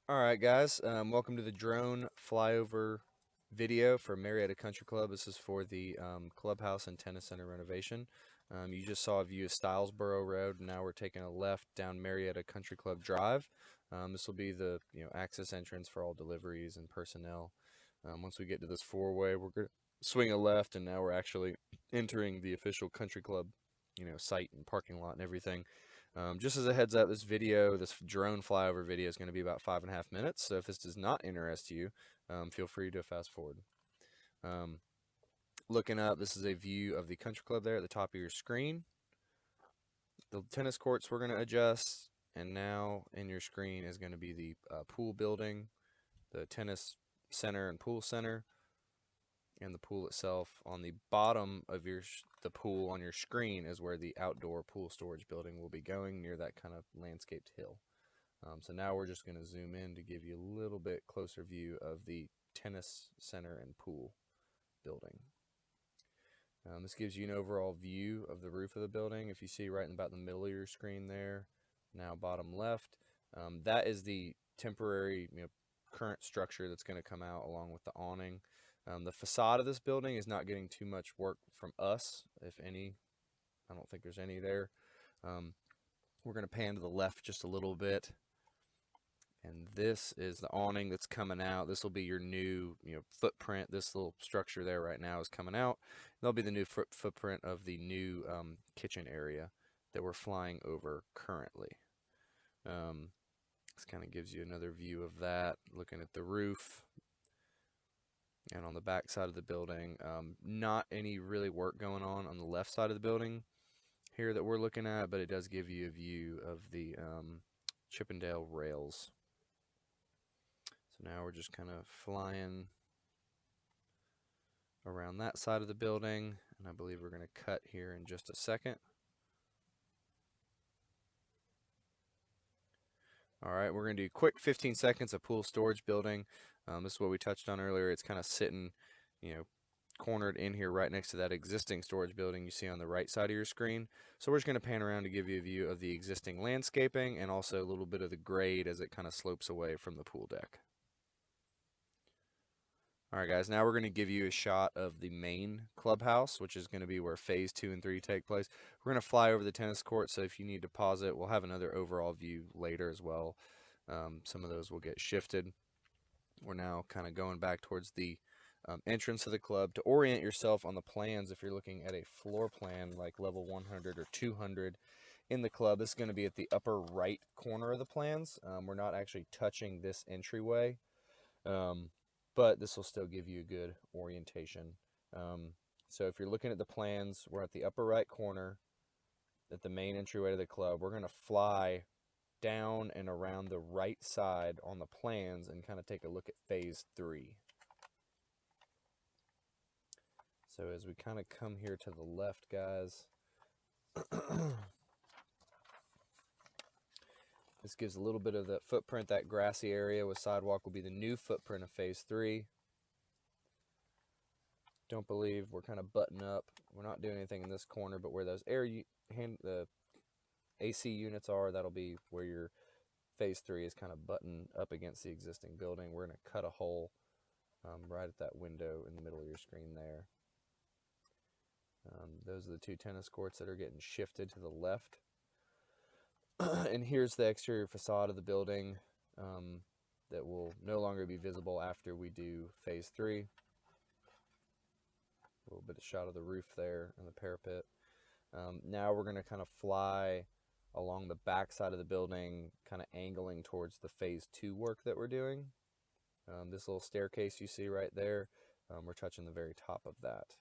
All right, guys. Welcome to the drone flyover video for Marietta Country Club. This is for the clubhouse and tennis center renovation. You just saw a view of Stylesboro Road, and now we're taking a left down Marietta Country Club Drive. This will be the access entrance for all deliveries and personnel. Once we get to this four-way, we're going to swing a left, and now we're actually entering the official country club, site and parking lot and everything. Just as a heads up, this drone flyover video is going to be about 5.5 minutes. So if this does not interest you, feel free to fast forward. Um, Looking up, this is a view of the country club there at the top of your screen. The tennis courts we're going to adjust, and now in your screen is going to be the pool building, the tennis center and pool center, and the pool itself. On the bottom of the pool on your screen is where the outdoor pool storage building will be going, near that kind of landscaped hill. So now we're just going to zoom in to give you a little bit closer view of the tennis center and pool building. This gives you an overall view of the roof of the building. If you see right in about the middle of your screen there, now bottom left, that is the temporary current structure that's going to come out along with the awning. The facade of this building is not getting too much work from us, if any. I don't think there's any there. We're going to pan to the left just a little bit. And this is the awning that's coming out. This will be your new footprint. This little structure there right now is coming out. That'll be the new footprint of the new kitchen area that we're flying over currently. This kind of gives you another view of that, looking at the roof. And on the back side of the building, not any really work going on the left side of the building here that we're looking at, but it does give you a view of the Chippendale rails. So now we're just kind of flying around that side of the building, and I believe we're going to cut here in just a second. All right, we're going to do quick 15 seconds of pool storage building. This is what we touched on earlier. It's kind of sitting, cornered in here right next to that existing storage building you see on the right side of your screen. So we're just going to pan around to give you a view of the existing landscaping and also a little bit of the grade as it kind of slopes away from the pool deck. All right, guys, now we're going to give you a shot of the main clubhouse, which is going to be where phase 2 and 3 take place. We're going to fly over the tennis court, so if you need to pause it, we'll have another overall view later as well. Some of those will get shifted. We're now kind of going back towards the entrance of the club. To orient yourself on the plans, if you're looking at a floor plan like level 100 or 200 in the club, this is going to be at the upper right corner of the plans. We're not actually touching this entryway. But this will still give you a good orientation. So if you're looking at the plans, we're at the upper right corner at the main entryway to the club. We're going to fly down and around the right side on the plans and kind of take a look at phase 3. So as we kind of come here to the left, guys, this gives a little bit of the footprint. That grassy area with sidewalk will be the new footprint of phase 3. Don't believe we're kind of button up. We're not doing anything in this corner, but where those the AC units are, that'll be where your phase 3 is kind of buttoned up against the existing building. We're going to cut a hole right at that window in the middle of your screen there. Those are the two tennis courts that are getting shifted to the left. And here's the exterior facade of the building that will no longer be visible after we do phase 3. A little bit of shot of the roof there and the parapet. Now we're going to kind of fly along the back side of the building, kind of angling towards the phase 2 work that we're doing. This little staircase you see right there, we're touching the very top of that.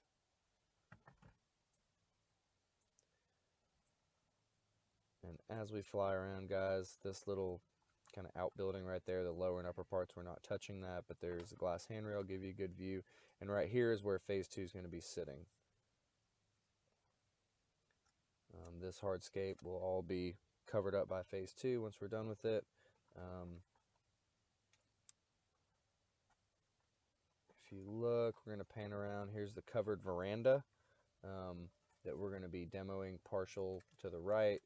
And as we fly around, guys, this little kind of outbuilding right there, the lower and upper parts, we're not touching that, but there's a glass handrail, give you a good view. And right here is where phase 2 is going to be sitting. This hardscape will all be covered up by phase 2 once we're done with it. If you look, we're going to pan around. Here's the covered veranda that we're going to be demoing partial to the right.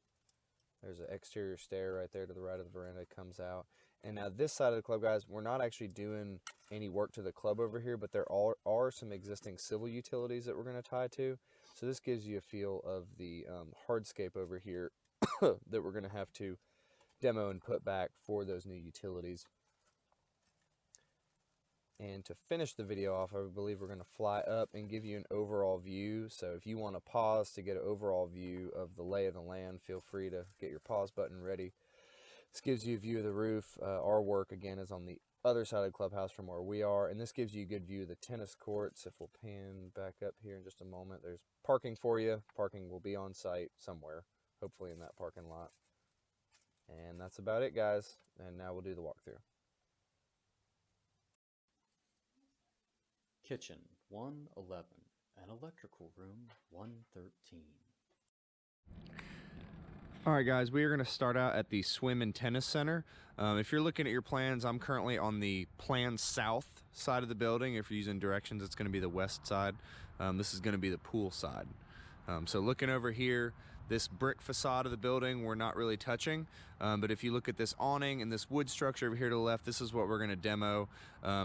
There's an exterior stair right there to the right of the veranda. It comes out. And now this side of the club, guys, we're not actually doing any work to the club over here, but there are some existing civil utilities that we're going to tie to. So this gives you a feel of the hardscape over here that we're going to have to demo and put back for those new utilities. And to finish the video off, I believe we're going to fly up and give you an overall view. So if you want to pause to get an overall view of the lay of the land, feel free to get your pause button ready. This gives you a view of the roof. Our work, again, is on the other side of the clubhouse from where we are. And this gives you a good view of the tennis courts. If we'll pan back up here in just a moment, there's parking for you. Parking will be on site somewhere, hopefully in that parking lot. And that's about it, guys. And now we'll do the walkthrough. Kitchen 111 and electrical room 113. All right, guys, we are going to start out at the Swim and Tennis Center. If you're looking at your plans, I'm currently on the planned south side of the building. If you're using directions, it's going to be the west side. This is going to be the pool side. So looking over here, this brick facade of the building we're not really touching, but if you look at this awning and this wood structure over here to the left, this is what we're going to demo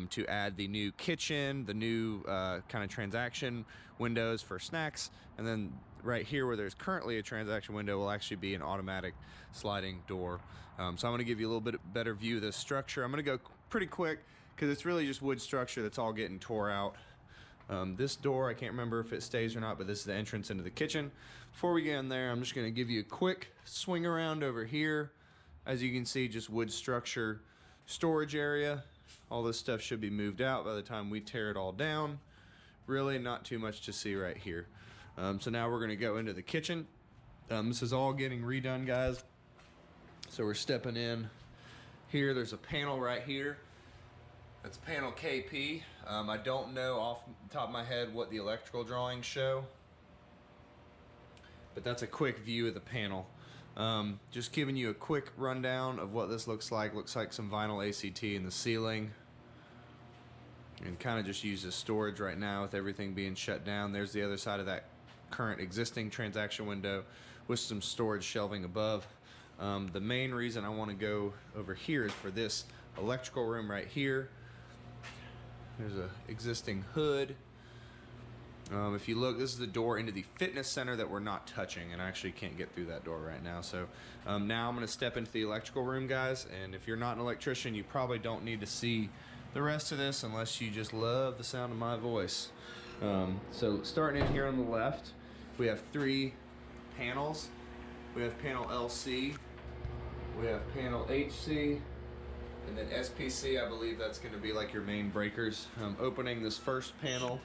to add the new kitchen, the new kind of transaction windows for snacks, and then right here where there's currently a transaction window will actually be an automatic sliding door. So I'm going to give you a little bit better view of this structure. I'm going to go pretty quick because it's really just wood structure that's all getting tore out. This door, I can't remember if it stays or not, but this is the entrance into the kitchen. Before we get in there, I'm just going to give you a quick swing around over here. As you can see, just wood structure storage area. All this stuff should be moved out by the time we tear it all down. Really not too much to see right here. So now we're going to go into the kitchen. This is all getting redone, guys. So we're stepping in here. There's a panel right here. That's panel KP. I don't know off the top of my head what the electrical drawings show, but that's a quick view of the panel. Just giving you a quick rundown of what this looks like. Looks like some vinyl ACT in the ceiling, and kind of just used as storage right now with everything being shut down. There's the other side of that current existing transaction window with some storage shelving above. The main reason I want to go over here is for this electrical room right here. There's a existing hood. If you look, this is the door into the fitness center that we're not touching, and I actually can't get through that door right now. So now I'm going to step into the electrical room, guys, and if you're not an electrician, you probably don't need to see the rest of this unless you just love the sound of my voice. So starting in here on the left, we have 3 panels. We have panel LC, we have panel HC, and then SPC. I believe that's going to be like your main breakers. Opening this first panel,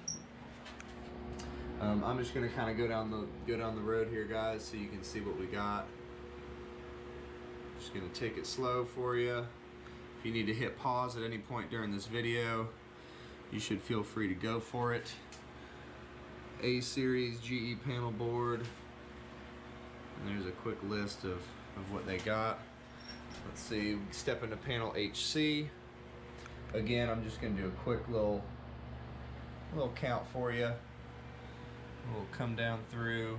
I'm just going to kind of go down the road here, guys, so you can see what we got. Just going to take it slow for you. If you need to hit pause at any point during this video, you should feel free to go for it. A series GE panel board, and there's a quick list of what they got. Let's see, step into panel HC. Again, I'm just going to do a quick little count for you. We'll come down through.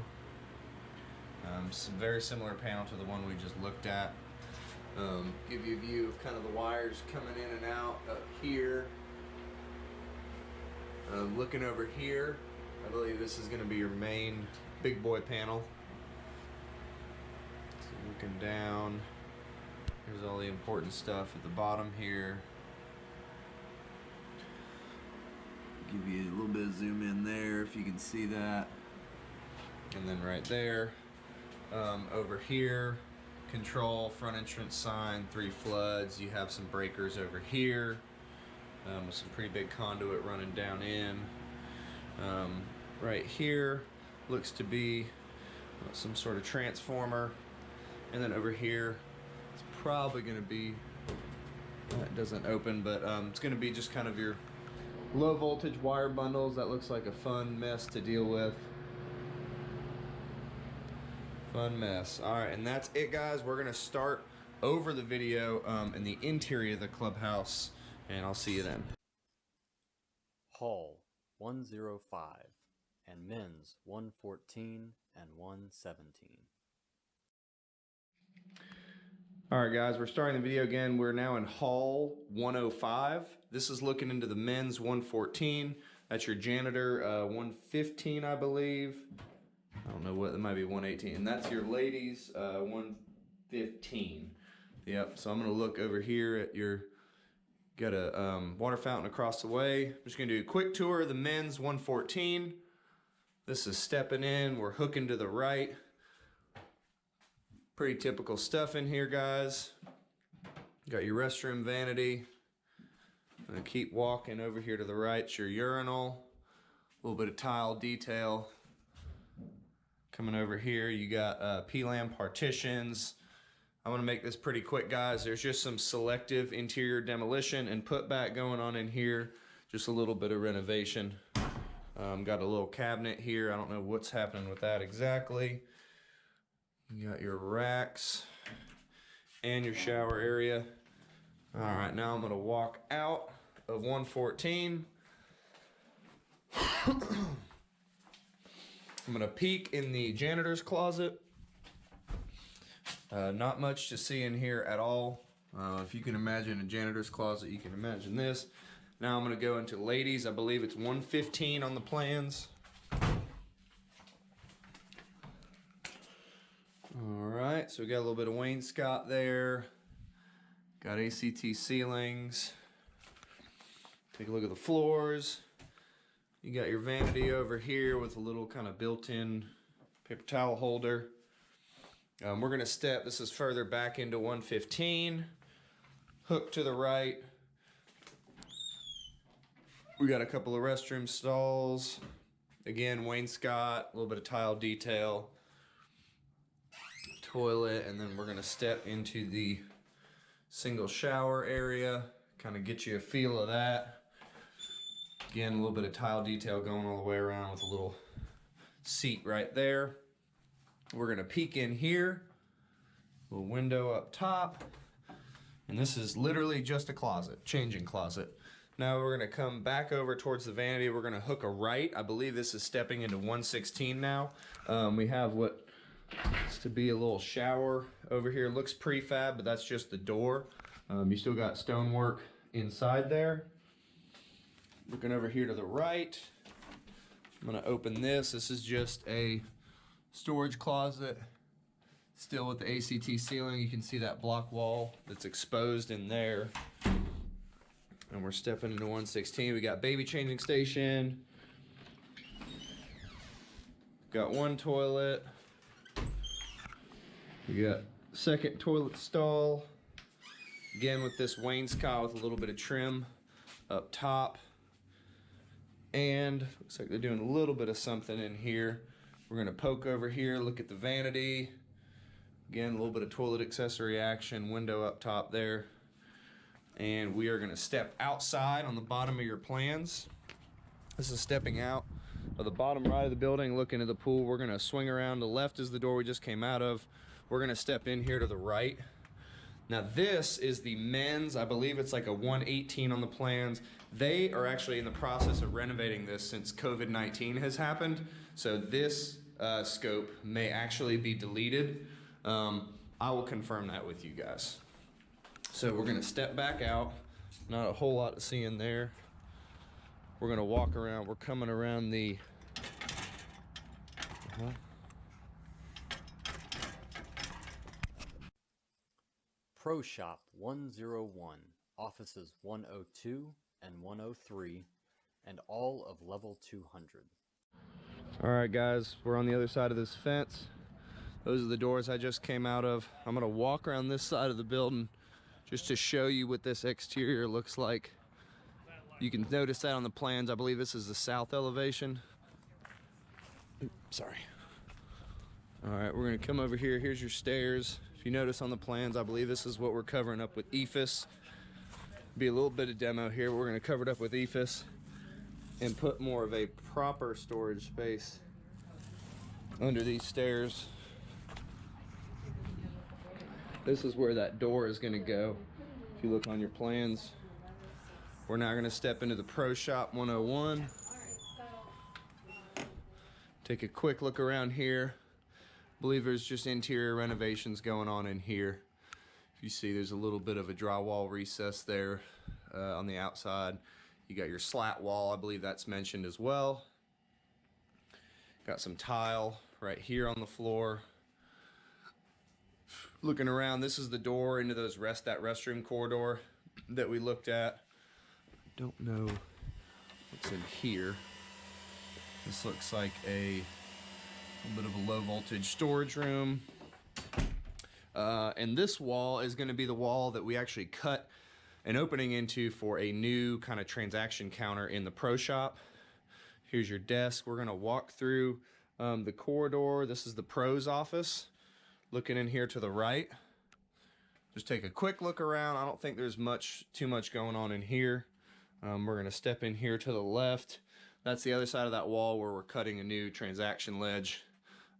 Some very similar panel to the one we just looked at. Give you a view of kind of the wires coming in and out up here. Looking over here, I believe this is going to be your main big boy panel. So looking down, here's all the important stuff at the bottom here. Give you a little bit of zoom in there if you can see that. And then right there, over here, control, front entrance sign, 3 floods. You have some breakers over here with some pretty big conduit running down in. Right here looks to be some sort of transformer. And then over here, it's probably going to be, it doesn't open, but it's going to be just kind of your low voltage wire bundles. That looks like a fun mess to deal with. Fun mess. All right, and that's it, guys. We're going to start over the video in the interior of the clubhouse, and I'll see you then. Hall 105 and men's 114 and 117. All right, guys, we're starting the video again. We're now in Hall 105. This is looking into the men's 114. That's your janitor 115, I believe. I don't know what, that might be 118. And that's your ladies 115. Yep, so I'm gonna look over here at your, got a water fountain across the way. I'm just gonna do a quick tour of the men's 114. This is stepping in, we're hooking to the right. Pretty typical stuff in here, guys. Got your restroom vanity. I'm gonna keep walking over here to the right. It's your urinal. A little bit of tile detail. Coming over here, you got P-lam partitions. I'm gonna make this pretty quick, guys. There's just some selective interior demolition and putback going on in here. Just a little bit of renovation. Got a little cabinet here. I don't know what's happening with that exactly. You got your racks and your shower area. All right, now I'm gonna walk out of 114. I'm gonna peek in the janitor's closet. Not much to see in here at all. If you can imagine a janitor's closet, you can imagine this. Now I'm gonna go into ladies. I believe it's 115 on the plans. Alright, so we got a little bit of wainscot there. Got ACT ceilings. Take a look at the floors. You got your vanity over here with a little kind of built-in paper towel holder. We're gonna step, this is further back into 115. Hook to the right. We got a couple of restroom stalls. Again, wainscot, a little bit of tile detail. Toilet, and then we're gonna step into the single shower area, kind of get you a feel of that. Again, a little bit of tile detail going all the way around with a little seat right there. We're gonna peek in here, little window up top, and this is literally just a closet, changing closet. Now we're gonna come back over towards the vanity. We're gonna hook a right. I believe this is stepping into 116 now. We have what is to be a little shower over here. Looks prefab, but that's just the door. You still got stonework inside there. Looking over here to the right, I'm gonna open this. This is just a storage closet, still with the ACT ceiling. You can see that block wall that's exposed in there. And we're stepping into 116. We got baby changing station. Got one toilet. We got second toilet stall. Again with this wainscot with a little bit of trim up top. And looks like they're doing a little bit of something in here. We're gonna poke over here, look at the vanity. Again, a little bit of toilet accessory action, window up top there. And we are gonna step outside on the bottom of your plans. This is stepping out of the bottom right of the building, looking at the pool. We're gonna swing around. The left is the door we just came out of. We're gonna step in here to the right. Now this is the men's, I believe it's like a 118 on the plans. They are actually in the process of renovating this since COVID-19 has happened. So this scope may actually be deleted. I will confirm that with you guys. So we're gonna step back out. Not a whole lot to see in there. We're gonna walk around. We're coming around the, Pro Shop 101, offices 102 and 103, and all of level 200. All right, guys, we're on the other side of this fence. Those are the doors I just came out of. I'm gonna walk around this side of the building just to show you what this exterior looks like. You can notice that on the plans. I believe this is the south elevation. Oops, sorry. All right, we're gonna come over here. Here's your stairs. If you notice on the plans, I believe this is what we're covering up with EFIS. Be a little bit of demo here. We're gonna cover it up with EFIS and put more of a proper storage space under these stairs. This is where that door is gonna go. If you look on your plans, we're now gonna step into the Pro Shop 101. Take a quick look around here. I believe there's just interior renovations going on in here. You see there's a little bit of a drywall recess there on the outside. You got your slat wall, I believe that's mentioned as well. Got some tile right here on the floor. Looking around, this is the door into those that restroom corridor that we looked at. Don't know what's in here. This looks like a bit of a low voltage storage room. And this wall is going to be the wall that we actually cut an opening into for a new kind of transaction counter in the pro shop. Here's your desk. We're going to walk through the corridor. This is the pro's office. Looking in here to the right. Just take a quick look around. I don't think there's too much going on in here. We're going to step in here to the left. That's the other side of that wall where we're cutting a new transaction ledge.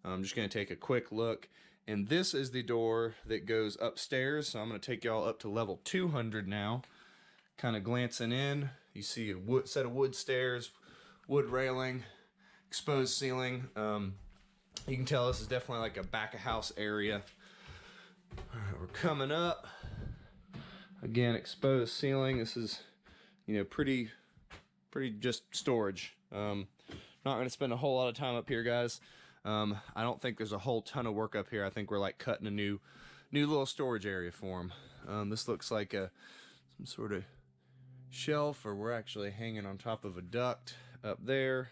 I'm just going to take a quick look. And this is the door that goes upstairs. So I'm going to take y'all up to level 200 now. Kind of glancing in. You see a set of wood stairs, wood railing, exposed ceiling. You can tell this is definitely like a back of house area. All right, we're coming up. Again, exposed ceiling. This is, you know, pretty just storage. Not going to spend a whole lot of time up here, guys. I don't think there's a whole ton of work up here. I think we're like cutting a new little storage area for them. This looks like some sort of shelf, or we're actually hanging on top of a duct up there.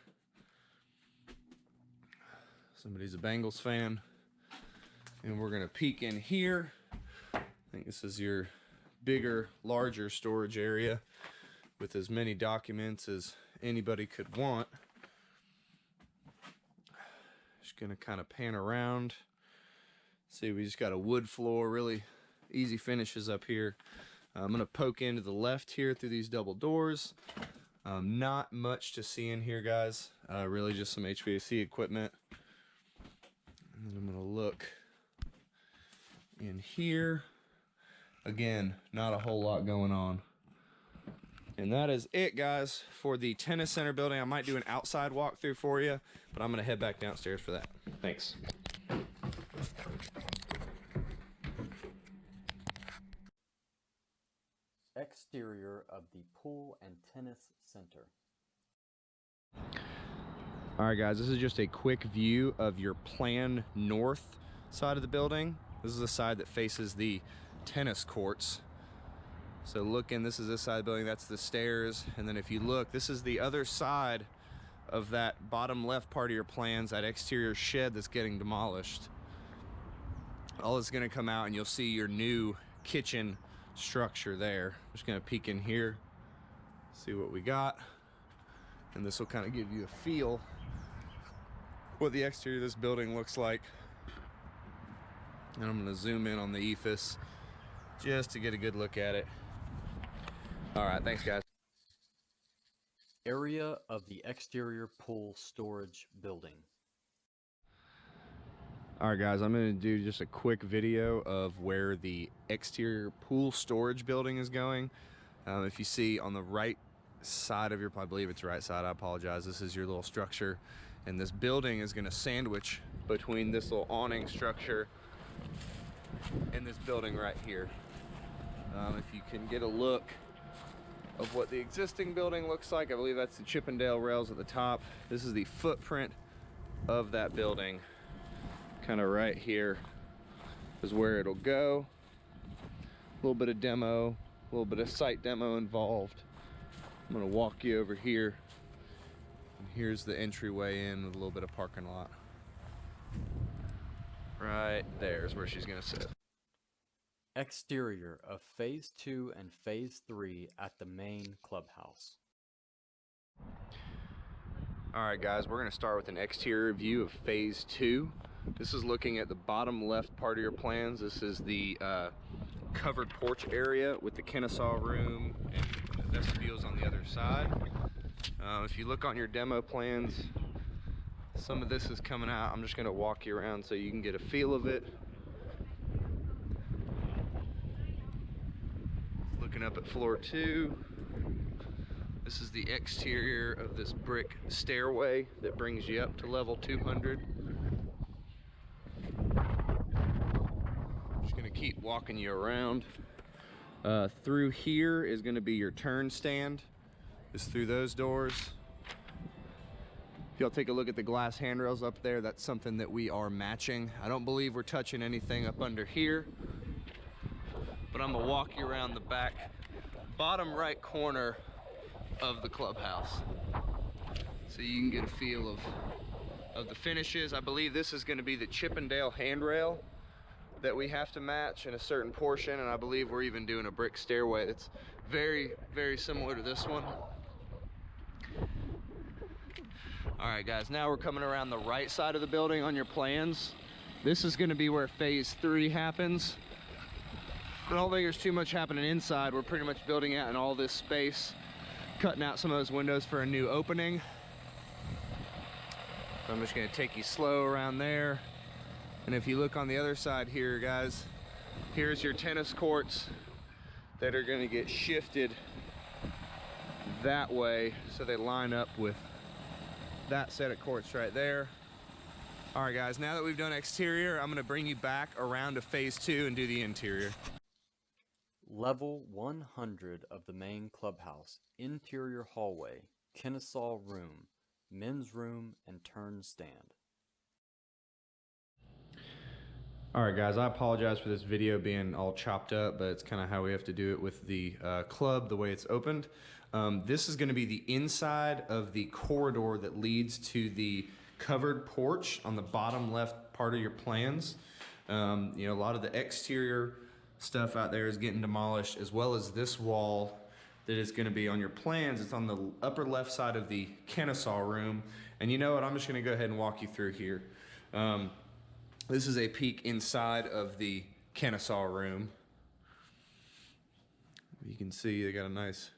Somebody's a Bengals fan. And we're gonna peek in here. I think this is your bigger, larger storage area with as many documents as anybody could want. Just gonna kind of pan around. See, we just got a wood floor, really easy finishes up here. I'm gonna poke into the left here through these double doors. Not much to see in here, guys. Really just some HVAC equipment. And I'm gonna look in here. Again, not a whole lot going on. And that is it, guys, for the tennis center building. I might do an outside walkthrough for you, but I'm gonna head back downstairs for that. Thanks. Exterior of the pool and tennis center. All right, guys, this is just a quick view of your plan north side of the building. This is the side that faces the tennis courts. So look in, this is this side of the building, that's the stairs. And then if you look, this is the other side of that bottom left part of your plans, that exterior shed that's getting demolished. All is gonna come out and you'll see your new kitchen structure there. I'm just gonna peek in here, see what we got. And this will kind of give you a feel what the exterior of this building looks like. And I'm gonna zoom in on the ephes just to get a good look at it. All right, thanks, guys. Area of the exterior pool storage building. All right, guys, I'm gonna do just a quick video of where the exterior pool storage building is going. If you see on the right side of your, I believe it's right side, I apologize, this is your little structure. And this building is gonna sandwich between this little awning structure and this building right here. If you can get a look of what the existing building looks like, I believe that's the Chippendale rails at the top. This is the footprint of that building. Kind of right here is where it'll go. A little bit of demo, a little bit of site demo involved. I'm gonna walk you over here. And here's the entryway in with a little bit of parking lot. Right there's where she's gonna sit. Exterior of Phase 2 and Phase 3 at the main clubhouse. All right, guys, we're gonna start with an exterior view of Phase 2. This is looking at the bottom left part of your plans. This is the covered porch area with the Kennesaw room and the vestibules on the other side. If you look on your demo plans, some of this is coming out. I'm just gonna walk you around so you can get a feel of it. Looking up at floor 2. This is the exterior of this brick stairway that brings you up to level 200. Just gonna keep keep walking you around. Through here is going to be your turn stand. Just through those doors. If y'all take a look at the glass handrails up there, that's something that we are matching. I don't believe we're touching anything up under here, but I'm gonna walk you around the back bottom right corner of the clubhouse so you can get a feel of the finishes. I believe this is going to be the Chippendale handrail that we have to match in a certain portion, and I believe we're even doing a brick stairway that's very, very similar to this one. All right, guys, now we're coming around the right side of the building on your plans. This is going to be where phase 3 happens. I don't think there's too much happening inside. We're pretty much building out in all this space, cutting out some of those windows for a new opening. So I'm just going to take you slow around there. And if you look on the other side here, guys, here's your tennis courts that are going to get shifted that way so they line up with that set of courts right there. All right, guys, now that we've done exterior, I'm going to bring you back around to phase 2 and do the interior. Level 100 of the main clubhouse, interior hallway, Kennesaw room, men's room, and turn stand. All right, guys, I apologize for this video being all chopped up, but it's kind of how we have to do it with the club, the way it's opened. This is going to be the inside of the corridor that leads to the covered porch on the bottom left part of your plans. You know, a lot of the exterior stuff out there is getting demolished, as well as this wall that is going to be on your plans. It's on the upper left side of the Kennesaw room. And you know what? I'm just going to go ahead and walk you through here. This is a peek inside of the Kennesaw room. You can see they got a nice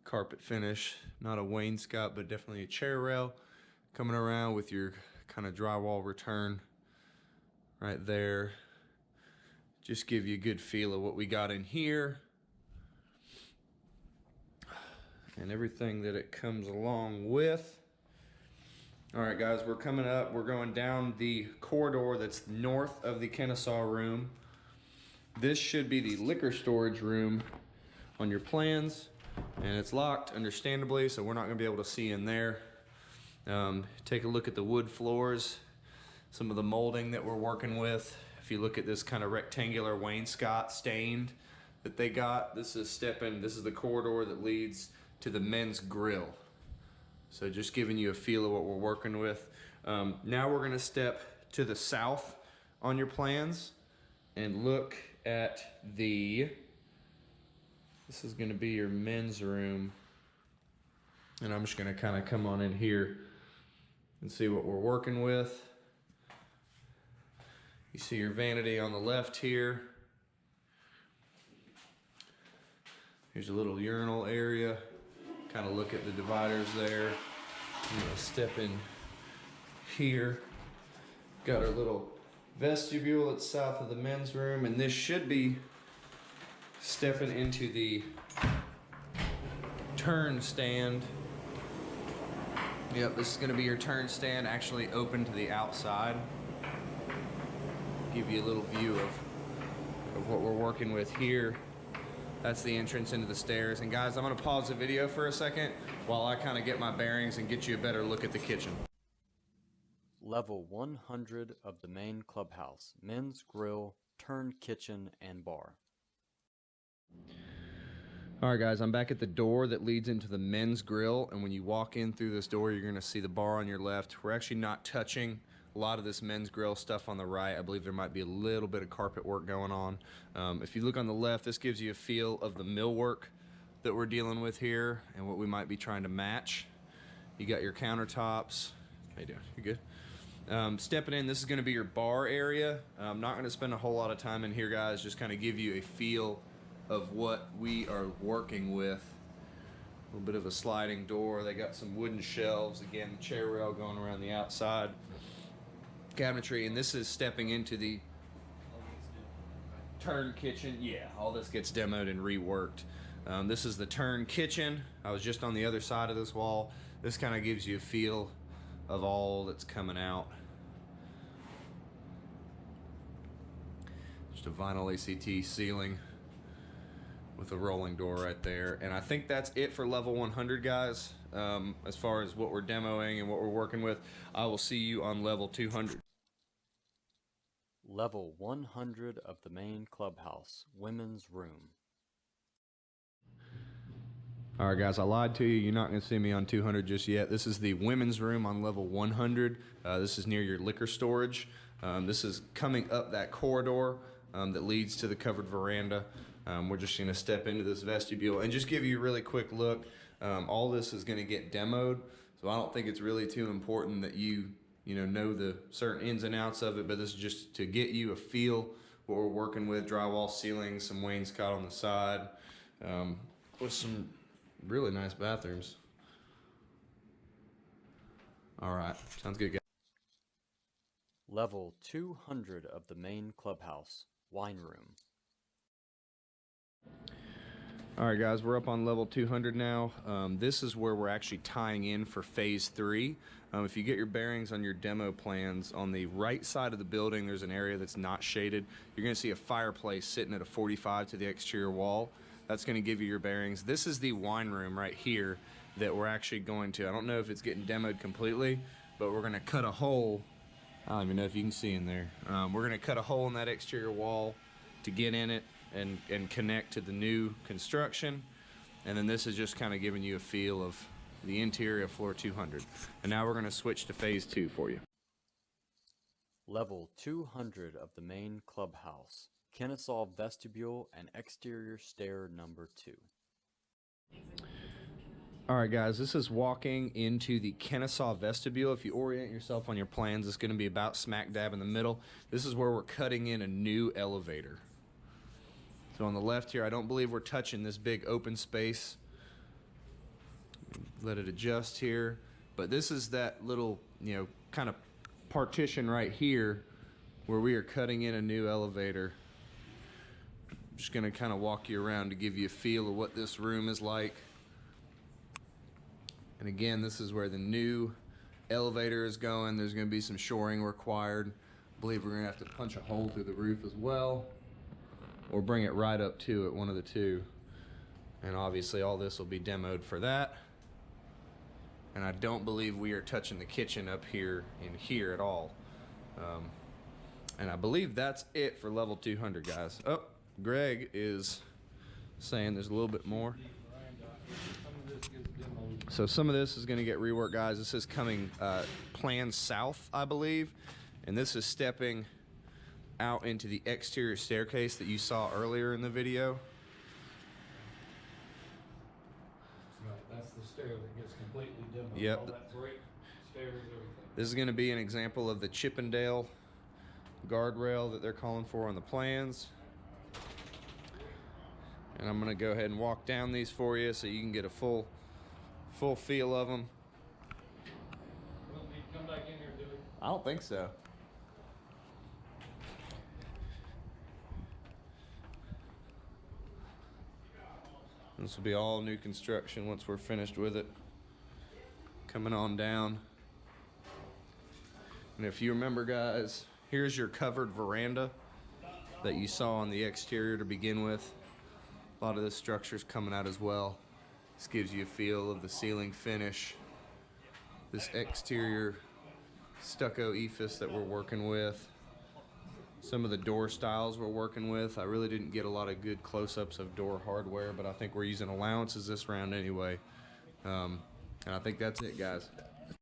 carpet finish, not a wainscot, but definitely a chair rail coming around with your kind of drywall return right there. Just give you a good feel of what we got in here and everything that it comes along with. All right, guys, we're coming up. We're going down the corridor that's north of the Kennesaw room. This should be the liquor storage room on your plans, and it's locked, understandably, so we're not going to be able to see in there. Take a look at the wood floors, some of the molding that we're working with. If you look at this kind of rectangular wainscot stained that they got, this is the corridor that leads to the men's grill. So just giving you a feel of what we're working with. Now we're gonna step to the south on your plans and look at this is gonna be your men's room. And I'm just gonna kind of come on in here and see what we're working with. You see your vanity on the left here. Here's a little urinal area. Kind of look at the dividers there. I'm gonna step in here. Got our little vestibule that's south of the men's room, and this should be stepping into the turn stand. Yep, this is gonna be your turn stand, actually open to the outside. Give you a little view of what we're working with here. That's the entrance into the stairs. And guys, I'm gonna pause the video for a second while I kind of get my bearings and get you a better look at the kitchen. Level 100 of the main clubhouse, men's grill, turn kitchen, and bar. All right, guys, I'm back at the door that leads into the men's grill. And when you walk in through this door, you're gonna see the bar on your left. We're actually not touching a lot of this men's grill stuff on the right. I believe there might be a little bit of carpet work going on. If you look on the left, this gives you a feel of the millwork that we're dealing with here and what we might be trying to match. You got your countertops. How you doing? You good? Stepping in, this is going to be your bar area. I'm not going to spend a whole lot of time in here, guys. Just kind of give you a feel of what we are working with. A little bit of a sliding door. They got some wooden shelves. Again, the chair rail going around the outside. Cabinetry, and this is stepping into the turn kitchen. Yeah, all this gets demoed and reworked. This is the turn kitchen. I was just on the other side of this wall. This kind of gives you a feel of all that's coming out. Just Just a vinyl ACT ceiling with a rolling door right there. And I think that's it for level 100, guys. As far as what we're demoing and what we're working with, I will see you on level 200. Level 100 of the main clubhouse, women's room. All right, guys, I lied to you. You're not going to see me on 200 just yet. This is the women's room on level 100. This is near your liquor storage. This is coming up that corridor that leads to the covered veranda. We're just going to step into this vestibule and just give you a really quick look. All this is going to get demoed, so I don't think it's really too important that you know the certain ins and outs of it, but this is just to get you a feel what we're working with. Drywall ceilings, some wainscot on the side, with some really nice bathrooms. All right, sounds good, guys. Level 200 of the main clubhouse, wine room. All right, guys, we're up on level 200 now. This is where we're actually tying in for phase 3. If you get your bearings on your demo plans, on the right side of the building, there's an area that's not shaded. You're going to see a fireplace sitting at a 45 to the exterior wall. That's going to give you your bearings. This is the wine room right here that we're actually going to. I don't know if it's getting demoed completely, but we're going to cut a hole. I don't even know if you can see in there. We're going to cut a hole in that exterior wall to get in it and connect to the new construction. And then this is just kind of giving you a feel of the interior of floor 200. And now we're going to switch to phase 2 for you. Level 200 of the main clubhouse, Kennesaw vestibule and exterior stair number 2. All right, guys, this is walking into the Kennesaw vestibule. If you orient yourself on your plans, it's going to be about smack dab in the middle. This is where we're cutting in a new elevator. So on the left here, I don't believe we're touching this big open space. Let it adjust here. But this is that little, kind of partition right here where we are cutting in a new elevator. I'm just going to kind of walk you around to give you a feel of what this room is like. And again, this is where the new elevator is going. There's going to be some shoring required. I believe we're going to have to punch a hole through the roof as well, or bring it right up to it, one of the two. And obviously all this will be demoed for that. And I don't believe we are touching the kitchen up here in here at all. And I believe that's it for level 200, guys. Oh, Greg is saying there's a little bit more. So some of this is going to get reworked, guys. This is coming plan south, I believe. And this is stepping out into the exterior staircase that you saw earlier in the video. Right, that's the stair that gets completely demoed. Yep. All that brick, stairs, everything. This is going to be an example of the Chippendale guardrail that they're calling for on the plans. And I'm going to go ahead and walk down these for you so you can get a full feel of them. We'll need to come back in here and do it. I don't think so. This will be all new construction once we're finished with it. Coming on down. And if you remember, guys, here's your covered veranda that you saw on the exterior to begin with. A lot of this structure's coming out as well. This gives you a feel of the ceiling finish. This exterior stucco ephes that we're working with. Some of the door styles we're working with. I really didn't get a lot of good close-ups of door hardware, but I think we're using allowances this round anyway. And I think that's it, guys.